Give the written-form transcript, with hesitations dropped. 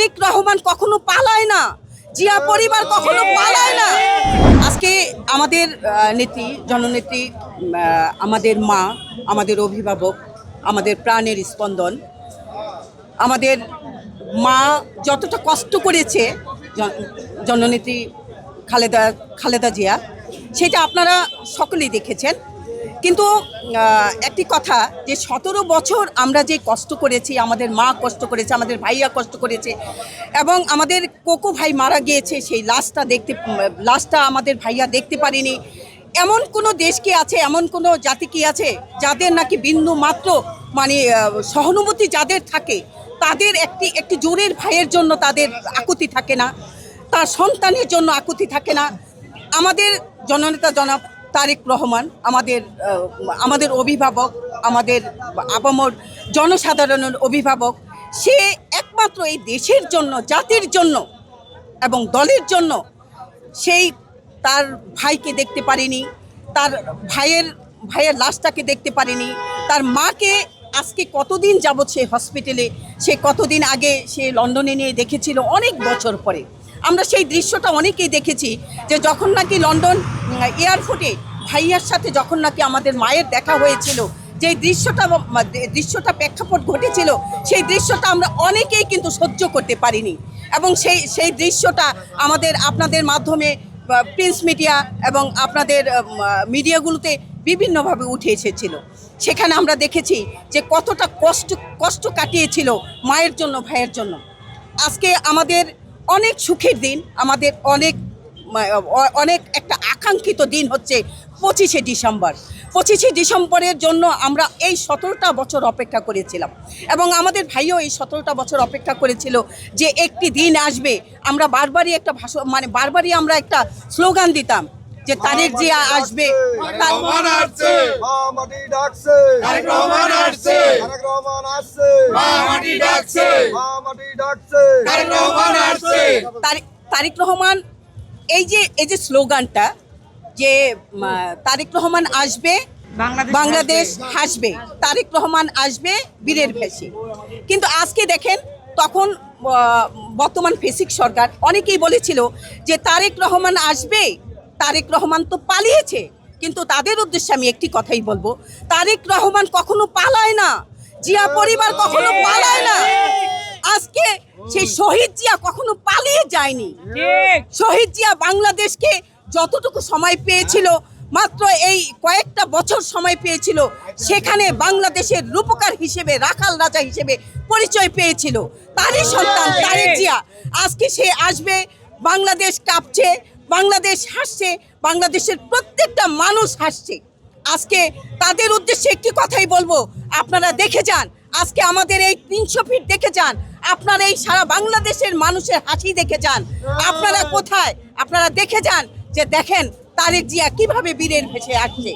তারেক রহমান কখনো পালায় না, জিয়া পরিবার কখনো পালায় না। আজকে আমাদের নেত্রী, জননেত্রী, আমাদের মা, আমাদের অভিভাবক, আমাদের প্রাণের স্পন্দন, আমাদের মা যতটা কষ্ট করেছে জননেত্রী খালেদা জিয়া, সেটা আপনারা সকলেই দেখেছেন। কিন্তু একটি কথা, যে 17 বছর আমরা যে কষ্ট করেছি, আমাদের মা কষ্ট করেছে, আমাদের ভাইয়া কষ্ট করেছে, এবং আমাদের কোকো ভাই মারা গিয়েছে, সেই লাশটা আমাদের ভাইয়া দেখতে পারেনি। এমন কোনো দেশ কি আছে, এমন কোনো জাতি কি আছে যাদের নাকি বিন্দু মাত্র মানে সহানুভূতি যাদের থাকে, তাদের একটি জোরের ভাইয়ের জন্য তাদের আকুতি থাকে না, তার সন্তানের জন্য আকুতি থাকে না। আমাদের জননেতা জনাব তারেক রহমান আমাদের অভিভাবক, আমাদের আপামর জনসাধারণের অভিভাবক। সে একমাত্র এই দেশের জন্য, জাতির জন্য এবং দলের জন্য সেই তার ভাইকে দেখতে পারেনি, তার ভাইয়ের লাশটাকে দেখতে পারেনি, তার মাকে আজকে কতদিন যাবৎ সে হসপিটালে, সে কতদিন আগে সে লন্ডনে নিয়ে দেখেছিল, অনেক বছর পরে। আমরা সেই দৃশ্যটা অনেকেই দেখেছি, যে যখন নাকি লন্ডন এয়ারপোর্টে ভাইয়ার সাথে যখন নাকি আমাদের মায়ের দেখা হয়েছিল, যে দৃশ্যটা প্রেক্ষাপট ঘটেছিল, সেই দৃশ্যটা আমরা অনেকেই কিন্তু সহ্য করতে পারিনি। এবং সেই দৃশ্যটা আপনাদের মাধ্যমে, প্রিন্স মিডিয়া এবং আপনাদের মিডিয়াগুলোতে বিভিন্নভাবে উঠে এসেছিল। সেখানে আমরা দেখেছি যে কতটা কষ্ট কাটিয়েছিল মায়ের জন্য, ভাইয়ের জন্য। আজকে আমাদের অনেক সুখের দিন, আমাদের অনেক একটা আকাঙ্ক্ষিত দিন হচ্ছে 25শে ডিসেম্বর। 25শে ডিসেম্বরের জন্য আমরা এই 17টা বছর অপেক্ষা করেছিলাম, এবং আমাদের ভাইও এই 17টা বছর অপেক্ষা করেছিল যে একটি দিন আসবে। আমরা বারবারই আমরা একটা স্লোগান দিতাম যে তারেক জিয়া আসবে, তারেক রহমান, এই যে স্লোগানটা, যে তারেক রহমান আসবে, বাংলাদেশ হাসবে, তারেক রহমান আসবে বীরের ভেসে। কিন্তু আজকে দেখেন, তখন বর্তমান ফেসিক সরকার অনেকেই বলেছিল যে তারেক রহমান আসবে, তারেক রহমান তো পালিয়েছে। কিন্তু তাদের উদ্দেশ্যে আমি একটি কথাই বলবো, তারেক রহমান কখনো পালায় না, জিয়া পরিবার কখনো পালায় না। আজকে সেই শহীদ জিয়া কখনো পালিয়ে যায়নি। শহীদ জিয়া বাংলাদেশকে যতটুকু সময় পেয়েছিল, মাত্র এই কয়েকটা বছর সময় পেয়েছিল, সেখানে বাংলাদেশের রূপকার হিসেবে, রাখাল রাজা হিসেবে পরিচয় পেয়েছিল। তারই সন্তান তারেক জিয়া। আজকে সে আসবে, বাংলাদেশ কাঁপছে, বাংলাদেশ হাসছে, বাংলাদেশের প্রত্যেকটা মানুষ হাসছে। আজকে তাদের উদ্দেশ্যে একটি কথাই বলবো, আপনারা দেখে যান, আজকে আমাদের এই 300 ফিট দেখে যান, আপনারা এই সারা বাংলাদেশের মানুষের হাসি দেখে যান। আপনারা কোথায়? আপনারা দেখে যান, যে দেখেন তারেক জিয়া কিভাবে বীরের ভেসে আসছে।